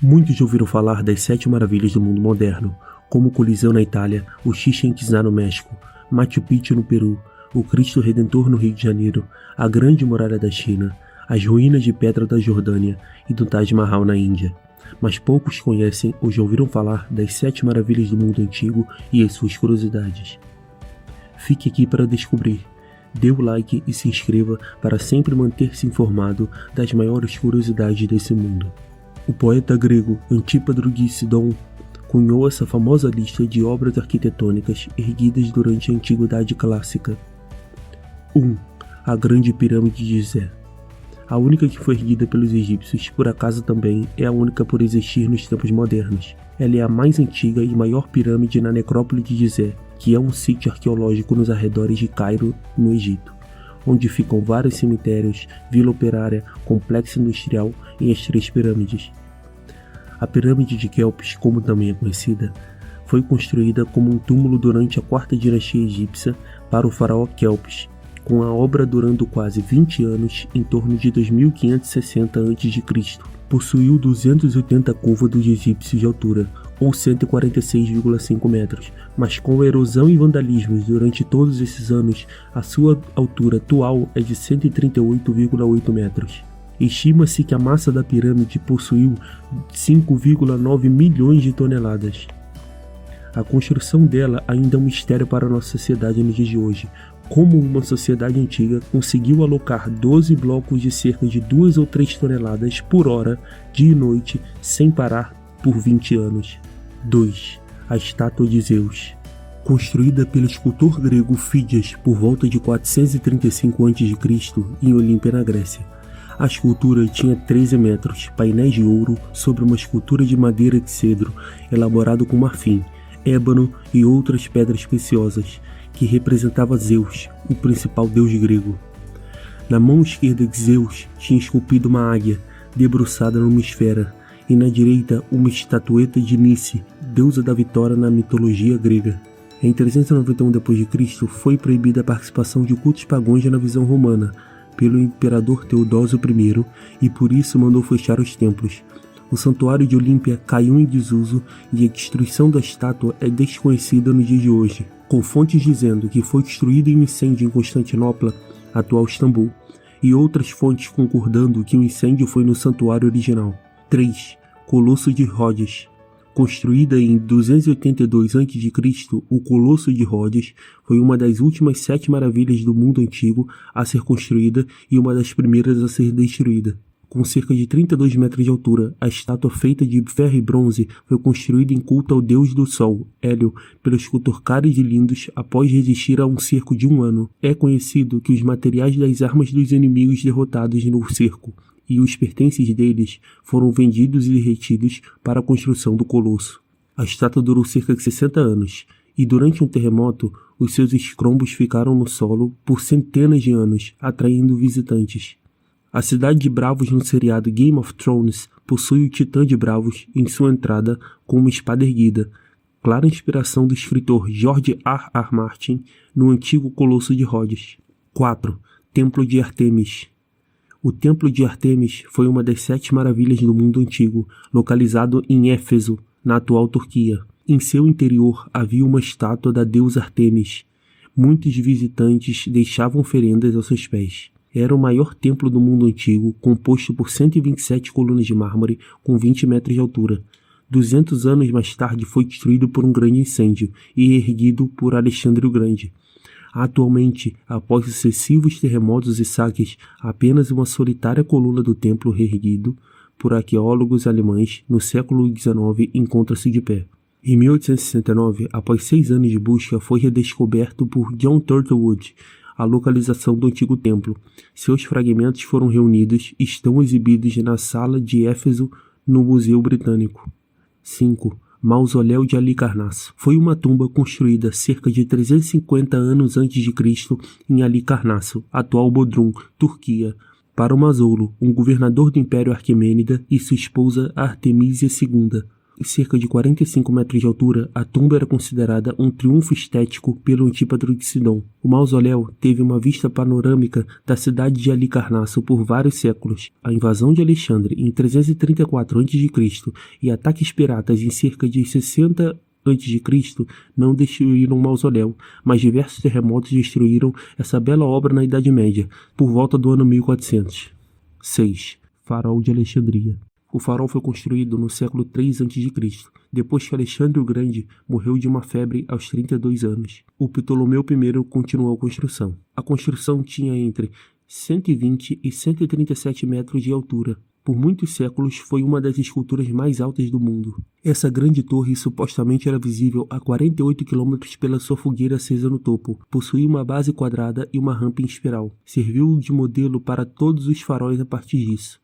Muitos já ouviram falar das 7 maravilhas do mundo moderno, como o Coliseu na Itália, o Chichén Itzá no México, Machu Picchu no Peru, o Cristo Redentor no Rio de Janeiro, a Grande Muralha da China, as ruínas de pedra da Jordânia e do Taj Mahal na Índia. Mas poucos conhecem ou já ouviram falar das 7 maravilhas do mundo antigo e as suas curiosidades. Fique aqui para descobrir. Dê o like e se inscreva para sempre manter-se informado das maiores curiosidades desse mundo. O poeta grego Antípatro de Sidon cunhou essa famosa lista de obras arquitetônicas erguidas durante a Antiguidade Clássica. 1. A Grande Pirâmide de Gizé. A única que foi erguida pelos egípcios, por acaso também é a única por existir nos tempos modernos. Ela é a mais antiga e maior pirâmide na necrópole de Gizé, que é um sítio arqueológico nos arredores de Cairo, no Egito, onde ficam vários cemitérios, vila operária, complexo industrial e as 3 pirâmides. A pirâmide de Quéops, como também é conhecida, foi construída como um túmulo durante a 4ª dinastia egípcia para o faraó Quéops, com a obra durando quase 20 anos, em torno de 2560 a.C. Possuiu 280 côvados egípcios de altura, ou 146,5 metros, mas com a erosão e vandalismos durante todos esses anos, a sua altura atual é de 138,8 metros. Estima-se que a massa da pirâmide possuiu 5,9 milhões de toneladas. A construção dela ainda é um mistério para a nossa sociedade nos dias de hoje. Como uma sociedade antiga conseguiu alocar 12 blocos de cerca de 2 ou 3 toneladas por hora, dia e noite, sem parar por 20 anos. 2. A Estátua de Zeus. Construída pelo escultor grego Fídias por volta de 435 a.C. em Olímpia, na Grécia. A escultura tinha 13 metros, painéis de ouro sobre uma escultura de madeira de cedro, elaborado com marfim, ébano e outras pedras preciosas, que representava Zeus, o principal deus grego. Na mão esquerda de Zeus tinha esculpido uma águia, debruçada numa esfera, e na direita uma estatueta de Nice, deusa da vitória na mitologia grega. Em 391 d.C. foi proibida a participação de cultos pagãos na visão romana, pelo imperador Teodósio I, e por isso mandou fechar os templos. O santuário de Olímpia caiu em desuso e a destruição da estátua é desconhecida no dia de hoje, com fontes dizendo que foi destruída em um incêndio em Constantinopla, atual Istambul, e outras fontes concordando que o incêndio foi no santuário original. 3. Colosso de Rhodes. Construída em 282 a.C., o Colosso de Rhodes foi uma das últimas 7 maravilhas do mundo antigo a ser construída e uma das primeiras a ser destruída. Com cerca de 32 metros de altura, a estátua feita de ferro e bronze foi construída em culto ao deus do sol, Hélio, pelo escultor Cários de Lindos após resistir a um cerco de 1 ano. É conhecido que os materiais das armas dos inimigos derrotados no cerco e os pertences deles foram vendidos e derretidos para a construção do colosso. A estátua durou cerca de 60 anos, e durante um terremoto, os seus estrombos ficaram no solo por centenas de anos, atraindo visitantes. A cidade de Bravos no seriado Game of Thrones possui o Titã de Bravos em sua entrada com uma espada erguida, clara inspiração do escritor George R.R. Martin no antigo Colosso de Rhodes. 4. Templo de Ártemis. O Templo de Ártemis foi uma das 7 maravilhas do mundo antigo, localizado em Éfeso, na atual Turquia. Em seu interior havia uma estátua da deusa Ártemis. Muitos visitantes deixavam oferendas aos seus pés. Era o maior templo do mundo antigo, composto por 127 colunas de mármore com 20 metros de altura. 200 anos mais tarde foi destruído por um grande incêndio e erguido por Alexandre o Grande. Atualmente, após sucessivos terremotos e saques, apenas uma solitária coluna do templo reerguido por arqueólogos alemães no século XIX encontra-se de pé. Em 1869, após 6 anos de busca, foi redescoberto por John Turtlewood a localização do antigo templo. Seus fragmentos foram reunidos e estão exibidos na Sala de Éfeso, no Museu Britânico. 5. Mausoléu de Halicarnasso. Foi uma tumba construída cerca de 350 anos antes de Cristo em Halicarnasso, atual Bodrum, Turquia, para o Masoulo, um governador do Império Aquemênida, e sua esposa Artemísia II. cerca de 45 metros de altura, a tumba era considerada um triunfo estético pelo Antípatro de Sidom. O mausoléu teve uma vista panorâmica da cidade de Halicarnasso por vários séculos. A invasão de Alexandre em 334 a.C. e ataques piratas em cerca de 60 a.C. não destruíram o mausoléu, mas diversos terremotos destruíram essa bela obra na Idade Média, por volta do ano 1400. 6. Farol de Alexandria. O farol foi construído no século III a.C., depois que Alexandre o Grande morreu de uma febre aos 32 anos. O Ptolomeu I continuou a construção. A construção tinha entre 120 e 137 metros de altura. Por muitos séculos foi uma das esculturas mais altas do mundo. Essa grande torre supostamente era visível a 48 km pela sua fogueira acesa no topo. Possuía uma base quadrada e uma rampa em espiral. Serviu de modelo para todos os faróis a partir disso.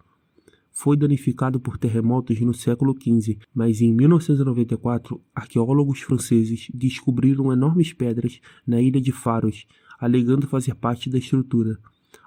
Foi danificado por terremotos no século XV, mas em 1994, arqueólogos franceses descobriram enormes pedras na ilha de Faros, alegando fazer parte da estrutura.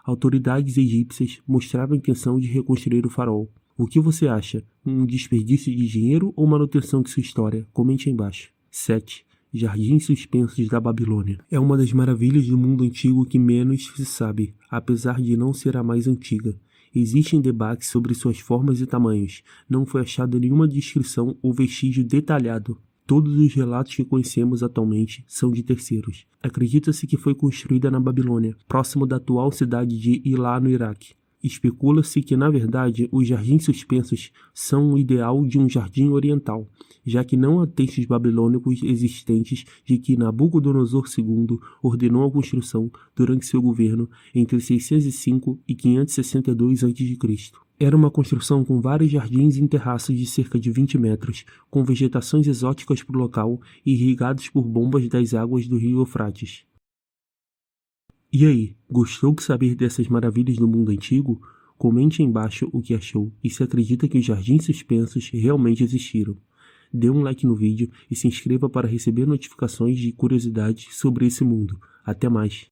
Autoridades egípcias mostraram a intenção de reconstruir o farol. O que você acha? Um desperdício de dinheiro ou manutenção de sua história? Comente aí embaixo. 7. Jardins Suspensos da Babilônia. É uma das maravilhas do mundo antigo que menos se sabe, apesar de não ser a mais antiga. Existem debates sobre suas formas e tamanhos. Não foi achado nenhuma descrição ou vestígio detalhado. Todos os relatos que conhecemos atualmente são de terceiros. Acredita-se que foi construída na Babilônia, próximo da atual cidade de Ilá, no Iraque. Especula-se que, na verdade, os jardins suspensos são o ideal de um jardim oriental, já que não há textos babilônicos existentes de que Nabucodonosor II ordenou a construção durante seu governo entre 605 e 562 a.C. Era uma construção com vários jardins em terraços de cerca de 20 metros, com vegetações exóticas para o local e irrigados por bombas das águas do rio Eufrates. E aí, gostou de saber dessas maravilhas do mundo antigo? Comente aí embaixo o que achou e se acredita que os jardins suspensos realmente existiram. Dê um like no vídeo e se inscreva para receber notificações de curiosidades sobre esse mundo. Até mais!